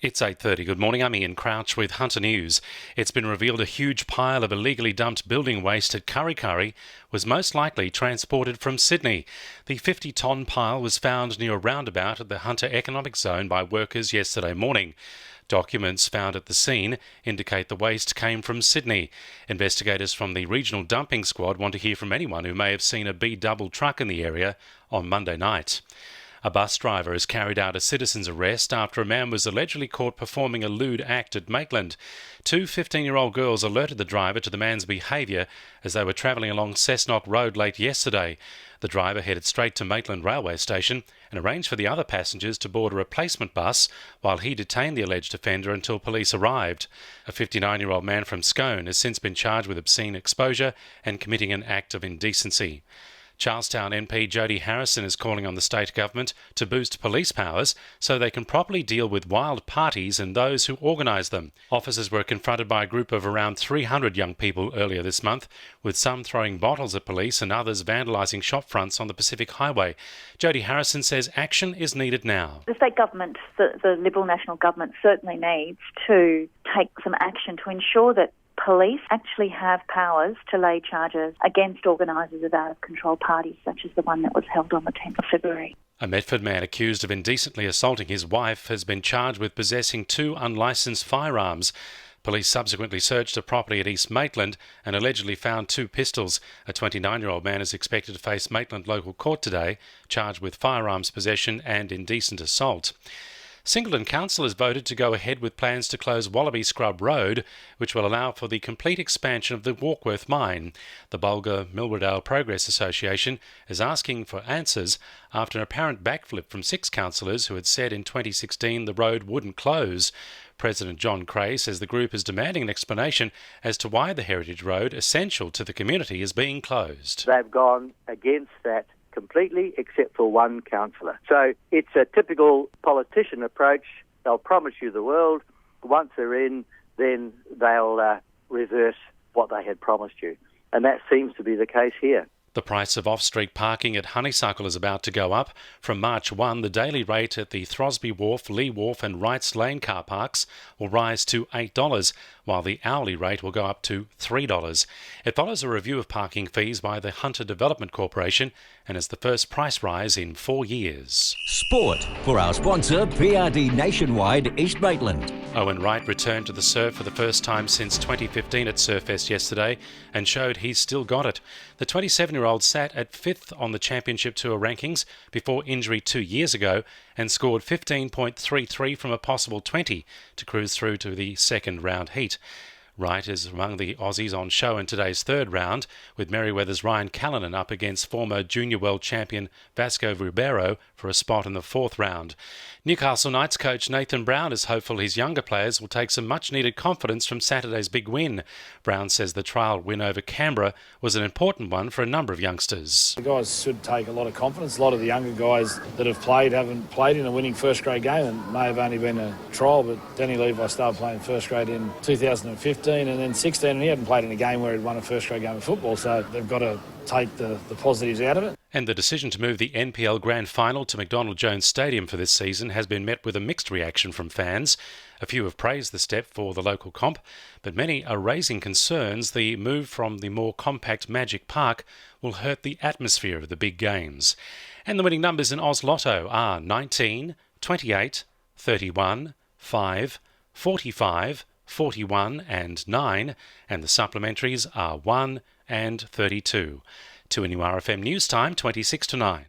It's 8:30. Good morning. I'm Ian Crouch with Hunter News. It's been revealed a huge pile of illegally dumped building waste at Kurri Kurri was most likely transported from Sydney. The 50-tonne pile was found near a roundabout at the Hunter Economic Zone by workers yesterday morning. Documents found at the scene indicate the waste came from Sydney. Investigators from the Regional Dumping Squad want to hear from anyone who may have seen a B-double truck in the area on Monday night. A bus driver has carried out a citizen's arrest after a man was allegedly caught performing a lewd act at Maitland. Two 15-year-old girls alerted the driver to the man's behaviour as they were travelling along Cessnock Road late yesterday. The driver headed straight to Maitland Railway Station and arranged for the other passengers to board a replacement bus while he detained the alleged offender until police arrived. A 59-year-old man from Scone has since been charged with obscene exposure and committing an act of indecency. Charlestown MP Jody Harrison is calling on the state government to boost police powers so they can properly deal with wild parties and those who organise them. Officers were confronted by a group of around 300 young people earlier this month, with some throwing bottles at police and others vandalising shop fronts on the Pacific Highway. Jody Harrison says action is needed now. The state government, the Liberal National Government, certainly needs to take some action to ensure that police actually have powers to lay charges against organisers of out-of-control parties, such as the one that was held on the 10th of February. A Medford man accused of indecently assaulting his wife has been charged with possessing two unlicensed firearms. Police subsequently searched a property at East Maitland and allegedly found two pistols. A 29-year-old man is expected to face Maitland local court today, charged with firearms possession and indecent assault. Singleton Council has voted to go ahead with plans to close Wallaby Scrub Road, which will allow for the complete expansion of the Warkworth mine. The Bulga-Milwardale Progress Association is asking for answers after an apparent backflip from 6 councillors who had said in 2016 the road wouldn't close. President John Cray says the group is demanding an explanation as to why the heritage road, essential to the community, is being closed. They've gone against that completely, except for one councillor. So it's a typical politician approach. They'll promise you the world. Once they're in, then they'll reverse what they had promised you. And that seems to be the case here. The price of off-street parking at Honeysuckle is about to go up. From March 1, the daily rate at the Throsby Wharf, Lee Wharf and Wrights Lane car parks will rise to $8, while the hourly rate will go up to $3. It follows a review of parking fees by the Hunter Development Corporation and is the first price rise in 4 years. Sport for our sponsor, PRD Nationwide East Maitland. Owen Wright returned to the surf for the first time since 2015 at Surfest yesterday and showed he's still got it. The 27-year-old sat at 5th on the Championship Tour rankings before injury 2 years ago and scored 15.33 from a possible 20 to cruise through to the second round heat. Wright is among the Aussies on show in today's third round, with Merryweather's Ryan Callanan up against former junior world champion Vasco Ribeiro for a spot in the fourth round. Newcastle Knights coach Nathan Brown is hopeful his younger players will take some much-needed confidence from Saturday's big win. Brown says the trial win over Canberra was an important one for a number of youngsters. The guys should take a lot of confidence. A lot of the younger guys that have played haven't played in a winning first grade game and may have only been a trial, but Danny Levi started playing first grade in 2015 and then 16, and he hadn't played in a game where he'd won a first grade game of football, so they've got to take the positives out of it. And the decision to move the NPL Grand Final to McDonald Jones Stadium for this season has been met with a mixed reaction from fans. A few have praised the step for the local comp, but many are raising concerns the move from the more compact Magic Park will hurt the atmosphere of the big games. And the winning numbers in Oz Lotto are 19, 28, 31, 5, 45, 41 and 9, and the supplementaries are 1 and 32. 2NURFM News Time, 26 to 9.